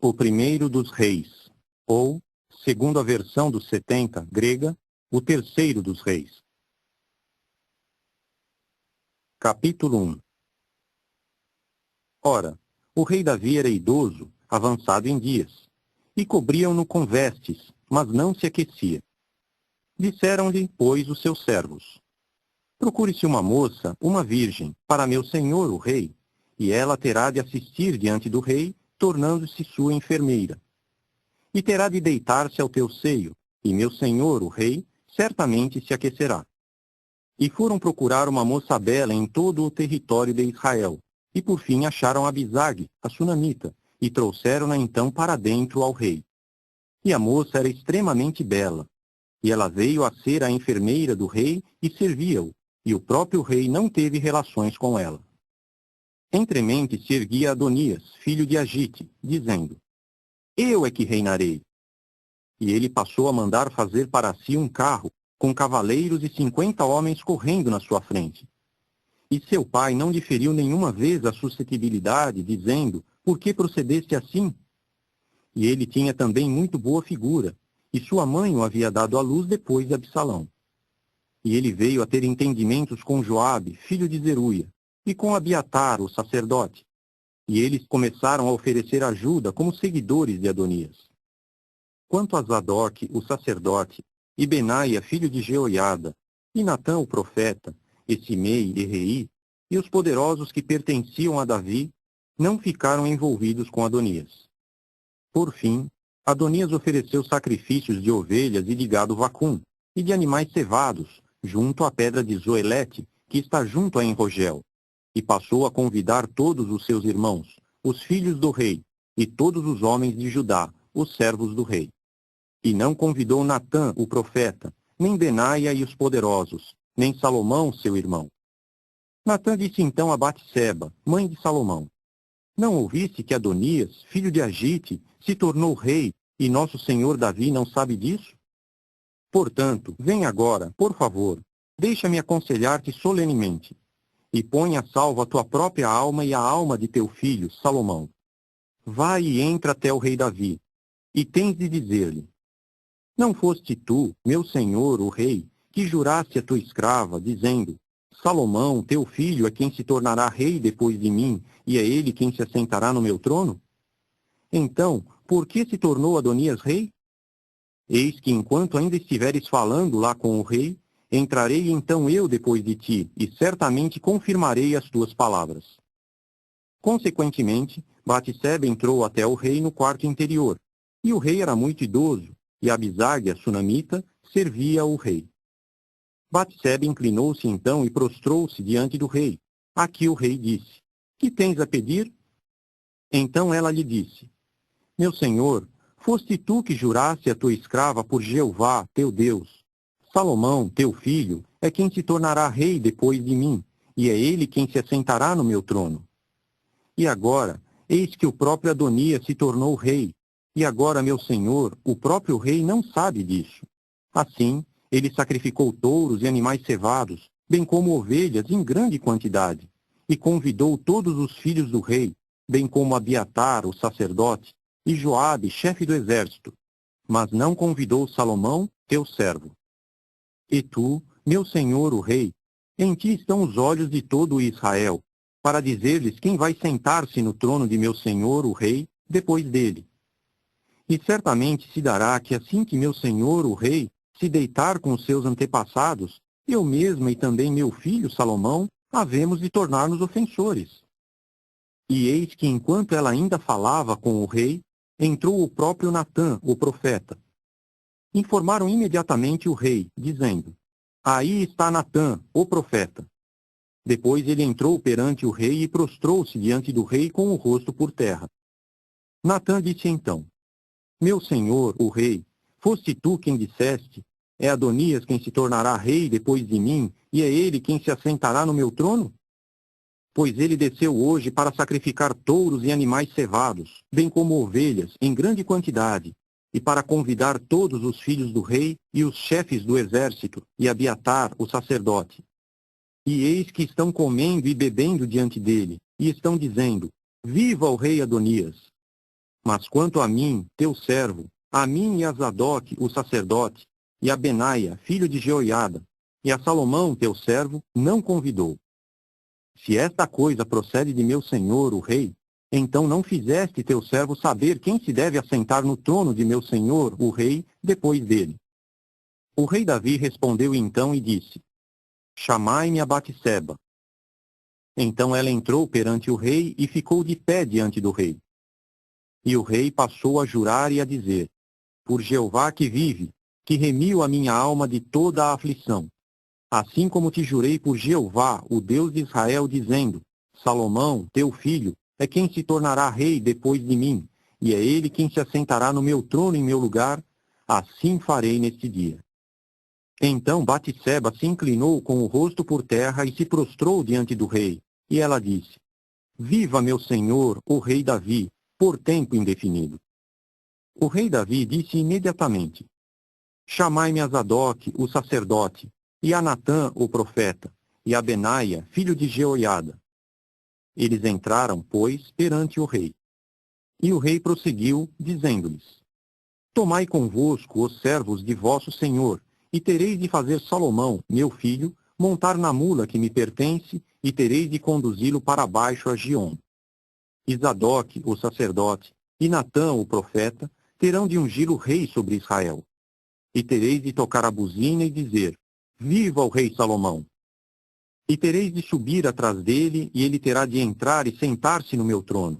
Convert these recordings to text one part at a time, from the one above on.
O primeiro dos reis, ou, segundo a versão dos 70 grega, o terceiro dos reis. Capítulo 1. Ora, o rei Davi era idoso, avançado em dias, e cobriam-no com vestes, mas não se aquecia. Disseram-lhe, pois, os seus servos: procure-se uma moça, uma virgem, para meu senhor o rei, e ela terá de assistir diante do rei, tornando-se sua enfermeira. E terá de deitar-se ao teu seio, e meu senhor o rei certamente se aquecerá. E foram procurar uma moça bela em todo o território de Israel, e por fim acharam Abisag, a sunamita, e trouxeram-na então para dentro ao rei. E a moça era extremamente bela, e ela veio a ser a enfermeira do rei e servia-o, e o próprio rei não teve relações com ela. Entremente se erguia Adonias, filho de Agite, dizendo: eu é que reinarei. E ele passou a mandar fazer para si um carro, com cavaleiros e 50 homens correndo na sua frente. E seu pai não lhe feriu nenhuma vez a suscetibilidade, dizendo: por que procedeste assim? E ele tinha também muito boa figura, e sua mãe o havia dado à luz depois de Absalão. E ele veio a ter entendimentos com Joabe, filho de Zeruia, e com Abiatar, o sacerdote. E eles começaram a oferecer ajuda como seguidores de Adonias. Quanto a Zadok, o sacerdote, e Benaia, filho de Jeoiada, e Natã, o profeta, e Simei e Rei, e os poderosos que pertenciam a Davi, não ficaram envolvidos com Adonias. Por fim, Adonias ofereceu sacrifícios de ovelhas e de gado vacum, e de animais cevados, junto à pedra de Zoelete, que está junto a Enrogel, e passou a convidar todos os seus irmãos, os filhos do rei, e todos os homens de Judá, os servos do rei. E não convidou Natã, o profeta, nem Benaia e os poderosos, nem Salomão, seu irmão. Natã disse então a Batseba, mãe de Salomão: não ouviste que Adonias, filho de Agite, se tornou rei, e nosso senhor Davi não sabe disso? Portanto, vem agora, por favor, deixa-me aconselhar-te solenemente, e põe a salvo a tua própria alma e a alma de teu filho, Salomão. Vai e entra até o rei Davi, e tens de dizer-lhe: não foste tu, meu senhor, o rei, que juraste a tua escrava, dizendo: Salomão, teu filho, é quem se tornará rei depois de mim, e é ele quem se assentará no meu trono? Então, por que se tornou Adonias rei? Eis que enquanto ainda estiveres falando lá com o rei, entrarei então eu depois de ti, e certamente confirmarei as tuas palavras. Consequentemente, Batseba entrou até o rei no quarto interior, e o rei era muito idoso, e Abisag, a sunamita, servia o rei. Batseba inclinou-se então e prostrou-se diante do rei. A que o rei disse: que tens a pedir? Então ela lhe disse: meu senhor, foste tu que juraste a tua escrava por Jeová, teu Deus. Salomão, teu filho, é quem se tornará rei depois de mim, e é ele quem se assentará no meu trono. E agora, eis que o próprio Adonias se tornou rei, e agora meu senhor, o próprio rei, não sabe disso. Assim, ele sacrificou touros e animais cevados, bem como ovelhas em grande quantidade, e convidou todos os filhos do rei, bem como Abiatar, o sacerdote, e Joabe, chefe do exército, mas não convidou Salomão, teu servo. E tu, meu senhor o rei, em ti estão os olhos de todo o Israel, para dizer-lhes quem vai sentar-se no trono de meu senhor o rei, depois dele. E certamente se dará que assim que meu senhor o rei se deitar com os seus antepassados, eu mesma e também meu filho Salomão, havemos de tornar-nos ofensores. E eis que enquanto ela ainda falava com o rei, entrou o próprio Natã, o profeta. Informaram imediatamente o rei, dizendo: aí está Natã, o profeta. Depois ele entrou perante o rei e prostrou-se diante do rei com o rosto por terra. Natã disse então: meu senhor, o rei, foste tu quem disseste: é Adonias quem se tornará rei depois de mim, e é ele quem se assentará no meu trono? Pois ele desceu hoje para sacrificar touros e animais cevados, bem como ovelhas, em grande quantidade, e para convidar todos os filhos do rei e os chefes do exército, e Abiatar, o sacerdote. E eis que estão comendo e bebendo diante dele, e estão dizendo: viva o rei Adonias! Mas quanto a mim, teu servo, a mim e a Zadok, o sacerdote, e a Benaia, filho de Jeoiada, e a Salomão, teu servo, não convidou. Se esta coisa procede de meu senhor, o rei, então não fizeste teu servo saber quem se deve assentar no trono de meu senhor, o rei, depois dele. O rei Davi respondeu então e disse: Chamai-me a Batseba. Então ela entrou perante o rei e ficou de pé diante do rei. E o rei passou a jurar e a dizer: Por Jeová que vive, que remiu a minha alma de toda a aflição. Assim como te jurei por Jeová, o Deus de Israel, dizendo: Salomão, teu filho, é quem se tornará rei depois de mim, e é ele quem se assentará no meu trono em meu lugar, assim farei neste dia. Então Batseba se inclinou com o rosto por terra e se prostrou diante do rei, e ela disse: Viva meu senhor, o rei Davi, por tempo indefinido. O rei Davi disse imediatamente: Chamai-me a Zadok, o sacerdote, e a Natã, o profeta, e a Benaia, filho de Jeoiada. Eles entraram, pois, perante o rei. E o rei prosseguiu, dizendo-lhes: Tomai convosco os servos de vosso senhor, e tereis de fazer Salomão, meu filho, montar na mula que me pertence, e tereis de conduzi-lo para baixo a Giom. E Zadok, o sacerdote, e Natã, o profeta, terão de ungir o rei sobre Israel. E tereis de tocar a buzina e dizer: Viva o rei Salomão! E tereis de subir atrás dele, e ele terá de entrar e sentar-se no meu trono.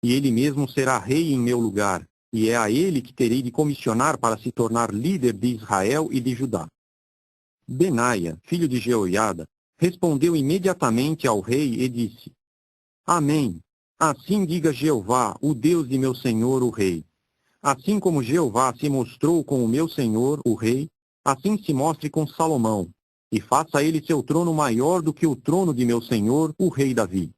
E ele mesmo será rei em meu lugar, e é a ele que terei de comissionar para se tornar líder de Israel e de Judá. Benaia, filho de Jeoiada, respondeu imediatamente ao rei e disse: Amém. Assim diga Jeová, o Deus de meu senhor, o rei. Assim como Jeová se mostrou com o meu senhor, o rei, assim se mostre com Salomão, e faça ele seu trono maior do que o trono de meu senhor, o rei Davi.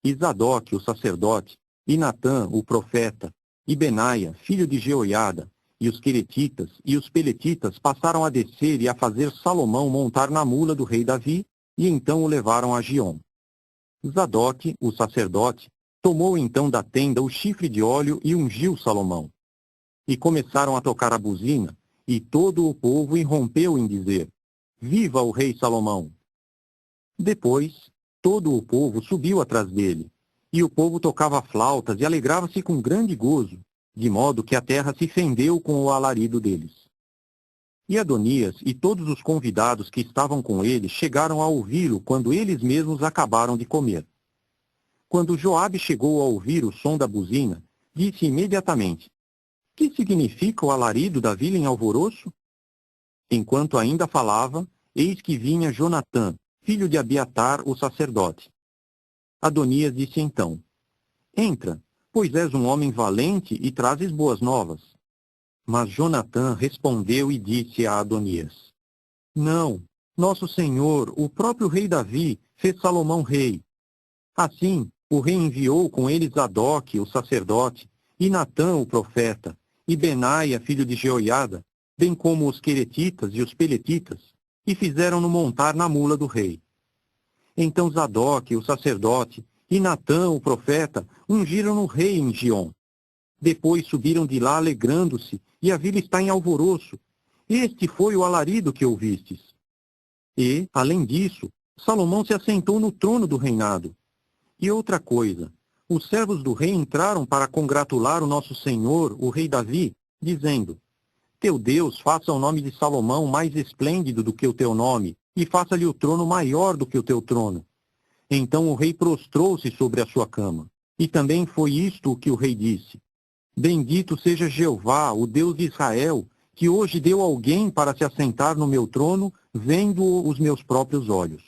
E Zadok, o sacerdote, e Natã, o profeta, e Benaia, filho de Jeoiada, e os queretitas e os peletitas passaram a descer e a fazer Salomão montar na mula do rei Davi, e então o levaram a Giom. Zadok, o sacerdote, tomou então da tenda o chifre de óleo e ungiu Salomão. E começaram a tocar a buzina, e todo o povo irrompeu em dizer: Viva o rei Salomão! Depois, todo o povo subiu atrás dele, e o povo tocava flautas e alegrava-se com grande gozo, de modo que a terra se fendeu com o alarido deles. E Adonias e todos os convidados que estavam com ele chegaram a ouvi-lo quando eles mesmos acabaram de comer. Quando Joabe chegou a ouvir o som da buzina, disse imediatamente: Que significa o alarido da vila em alvoroço? Enquanto ainda falava, eis que vinha Jonatã, filho de Abiatar, o sacerdote. Adonias disse então: Entra, pois és um homem valente e trazes boas novas. Mas Jonatã respondeu e disse a Adonias: Não, nosso senhor, o próprio rei Davi, fez Salomão rei. Assim, o rei enviou com ele Zadok, o sacerdote, e Natã, o profeta, e Benaia, filho de Jeoiada, bem como os queretitas e os peletitas, e fizeram-no montar na mula do rei. Então Zadok, o sacerdote, e Natã, o profeta, ungiram o rei em Giom. Depois subiram de lá alegrando-se, e a vila está em alvoroço. Este foi o alarido que ouvistes. E, além disso, Salomão se assentou no trono do reinado. E outra coisa, os servos do rei entraram para congratular o nosso senhor, o rei Davi, dizendo: Teu Deus faça o nome de Salomão mais esplêndido do que o teu nome, e faça-lhe o trono maior do que o teu trono. Então o rei prostrou-se sobre a sua cama. E também foi isto o que o rei disse: Bendito seja Jeová, o Deus de Israel, que hoje deu alguém para se assentar no meu trono, vendo-o os meus próprios olhos.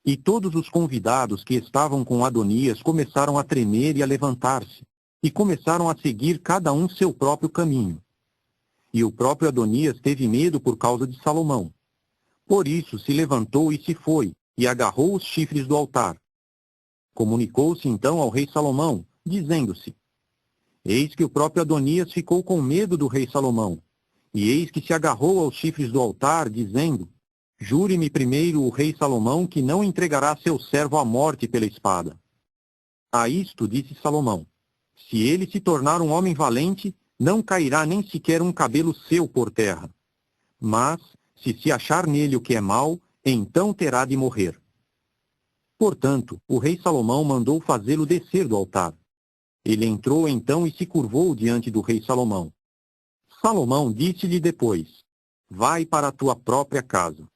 E todos os convidados que estavam com Adonias começaram a tremer e a levantar-se, e começaram a seguir cada um seu próprio caminho. E o próprio Adonias teve medo por causa de Salomão. Por isso se levantou e se foi, e agarrou os chifres do altar. Comunicou-se então ao rei Salomão, dizendo-se: Eis que o próprio Adonias ficou com medo do rei Salomão, e eis que se agarrou aos chifres do altar, dizendo: Jure-me primeiro o rei Salomão que não entregará seu servo à morte pela espada. A isto disse Salomão: Se ele se tornar um homem valente, não cairá nem sequer um cabelo seu por terra. Mas, se achar nele o que é mau, então terá de morrer. Portanto, o rei Salomão mandou fazê-lo descer do altar. Ele entrou então e se curvou diante do rei Salomão. Salomão disse-lhe depois: Vai para a tua própria casa.